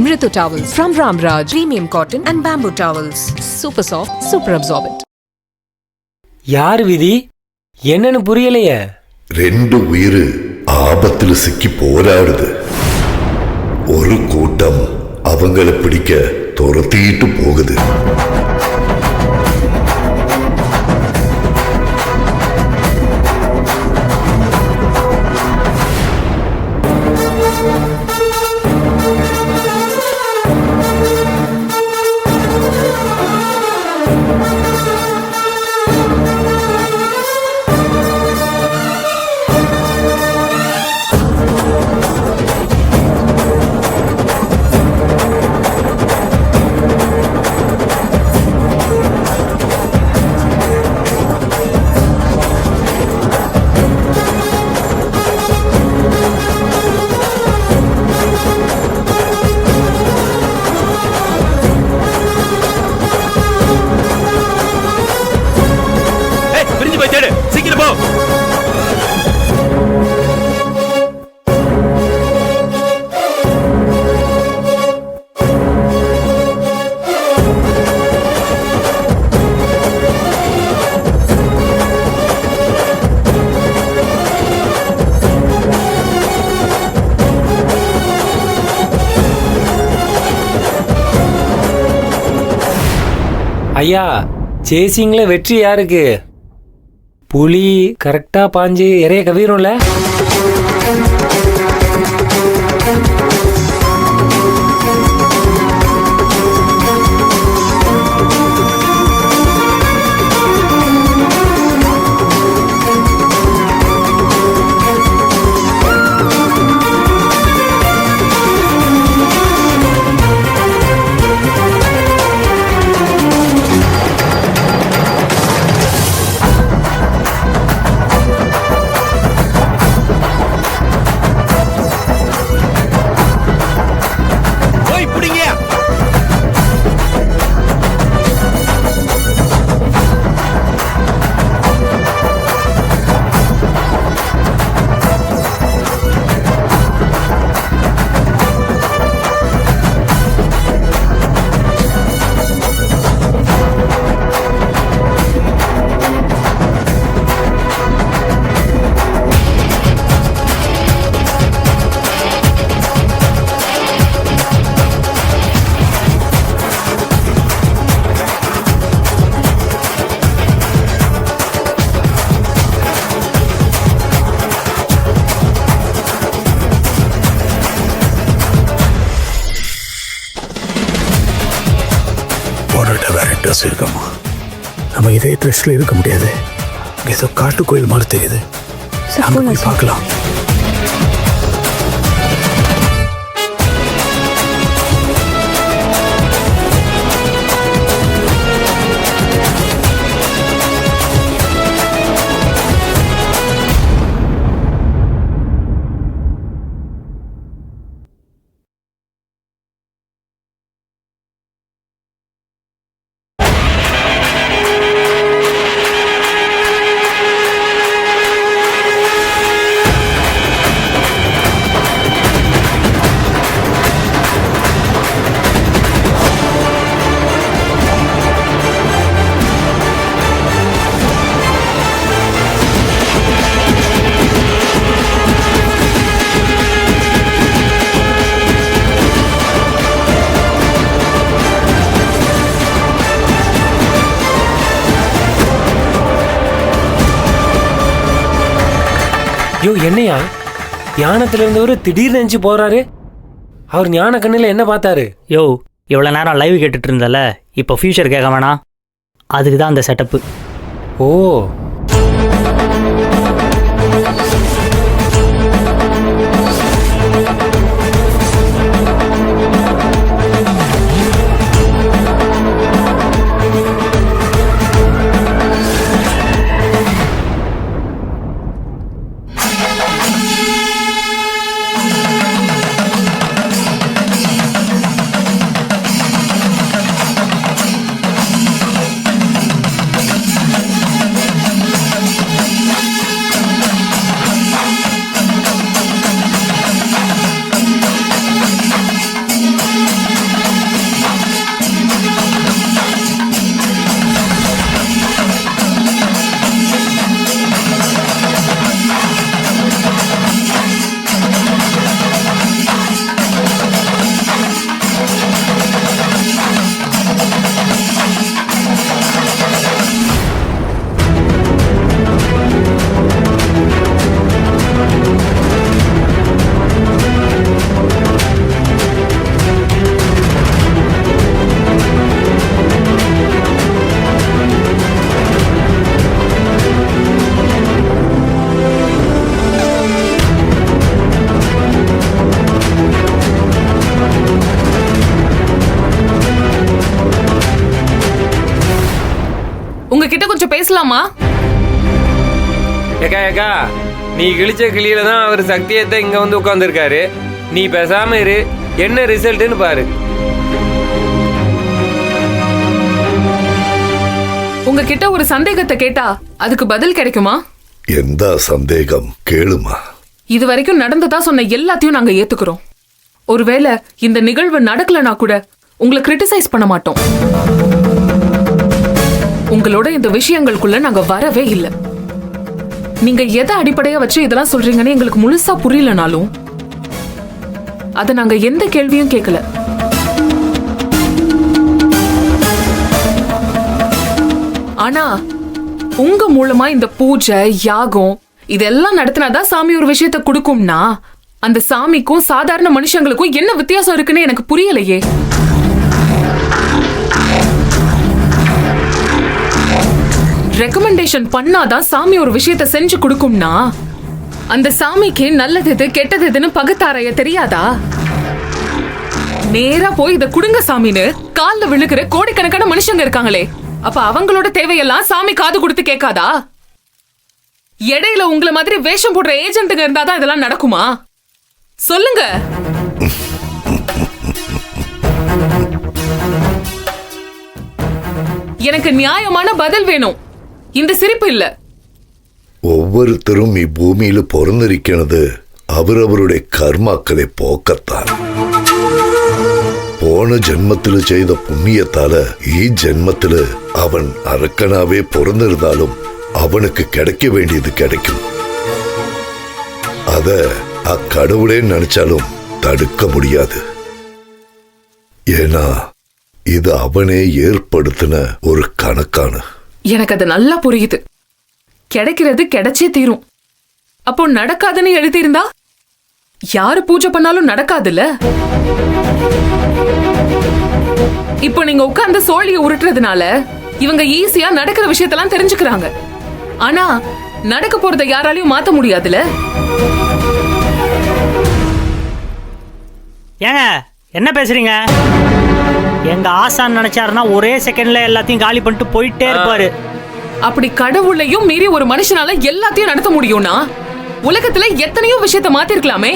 Mritu towels from Ramraj. Premium cotton and bamboo towels. Super soft, super absorbent. யார் விதி என்னன்னு புரியலையே. ரெண்டு உயிர் ஆபத்துல சிக்கி போராடுது. ஒரு கூட்டம் அவங்கள பிடிக்க துரத்திட்டு போகுது. ஐயா, சேசிங்ல வெற்றி யாருக்கு? புலி கரெக்டா பாஞ்சு இறைய கவிரும்ல. இருக்கமா நம்ம இதே ட்ரெஸ்ல இருக்க முடியாது. ஏதோ காட்டு கோயில் மாதிரி தெரியுது. அங்க போய் பார்க்கலாம். யோ, என்னையா ஞானத்துல இருந்தவரு திடீர்னு நினைச்சு போறாரு? அவர் ஞான கண்ணில் என்ன பார்த்தாரு? யோ, இவ்வளோ நேரம் லைவ் கேட்டுட்டு இருந்தல, இப்போ ஃபியூச்சர் கேட்க வேணாம். அதுக்கு தான் அந்த செட்டப்பு. ஓ, பேசலாமா? ஏக்கா ஏக்கா, நீ கிழிச்ச கிளியில தான் அவர் சக்தியத்தை இங்க வந்து உட்காந்துருக்காரு. நீ பேசாம இரு, என்ன ரிசல்ட்னு பாரு. உங்ககிட்ட ஒரு சந்தேகத்தை கேட்டா அதுக்கு பதில் கிடைக்குமா? எந்த சந்தேகம் கேளுமா. இது வரைக்கும் நடந்ததா சொன்ன எல்லாத்தையும் நாங்க ஏத்துக்கிறோம். ஒருவேளை இந்த நிகழ்வு நடக்கலனா கூட உங்களை கிரிட்டிசைஸ் பண்ண மாட்டோம். உங்களோட இந்த விஷயங்களுக்குள்ள நாங்க வரவே இல்லை. நீங்க எதை அடிப்படையா வச்சு இதெல்லாம் சொல்றீங்கன்னு எங்களுக்கு முழுசா புரியலனாலும் அத நாங்க எந்த கேள்வியும் கேட்கல. ஆனா உங்க மூலமா இந்த பூஜை யாகம் இதெல்லாம் நடத்தினாதான் சாமி ஒரு விஷயத்தை கொடுக்கும்னா அந்த சாமிக்கும் சாதாரண மனுஷங்களுக்கும் என்ன வித்தியாசம் இருக்குன்னு எனக்கு புரியலையே. ரெக்கமெண்டேஷன் பண்ணாதான் சாமி ஒரு விஷயத்தை செஞ்சு கொடுக்கும்னா அந்த சாமிக்கு நல்லது எது கெட்டது எதுன்னு பகுத்தாரைய தெரியாதா? நேரா போய் இத குடுங்க சாமின்னு கால்ல விழுகிற கோடிக்கணக்கான மனுஷங்க இருக்காங்களே, அப்ப அவங்களோட தேவையெல்லாம் சாமி காது கொடுத்து கேட்காதா? இடையில உங்களை மாதிரி வேஷம் போடுற ஏஜென்ட்டுங்க இருந்தாதான் இதெல்லாம் நடக்குமா? சொல்லுங்க. எனக்கு நியாயமான பதில் வேணும், இந்த சிரிப்பு இல்ல. ஒவ்வொருத்தரும் இப்பூமியில பிறந்திருக்கிறது அவரவருடைய கர்மாக்களை போக்கத்தான். போன ஜென்மத்தில செய்த புண்ணியத்தால ஜென்மத்தில அவன் அரக்கனாவே பிறந்திருந்தாலும் அவனுக்கு கிடைக்க வேண்டியது கிடைக்கும். அத அக்கடவுளே நினைச்சாலும் தடுக்க முடியாது. ஏன்னா இது அவனே ஏற்படுத்தின ஒரு கணக்கான. எனக்கு அது நல்லா புரியுது. கிடைக்கிறது கிடைச்சே தீரும். அப்போ நடக்காதுன்னு எழுதியிருந்தா யாரு பூஜை பண்ணாலும் நடக்காதுல்ல. இப்போ நீங்க உட்கார்ந்து சோழியை உருட்டுறதுனால இவங்க ஈஸியா நடக்கிற விஷயத்தெல்லாம் தெரிஞ்சுக்கிறாங்க. ஆனா நடக்க போறத யாராலையும் மாத்த முடியாதுல. ஏங்க என்ன பேசுறீங்க? எங்க ஆசான் நினைச்சாருன்னா ஒரே செகண்ட்ல எல்லாத்தையும் காலி பண்ணிட்டு போயிட்டே இருப்பாரு. அப்படி கடவுளையும் மீறி ஒரு மனுஷனால எல்லாத்தையும் நடத்த முடியும்னா உலகத்துல எத்தனையோ விஷயத்தை மாத்திருக்கலாமே.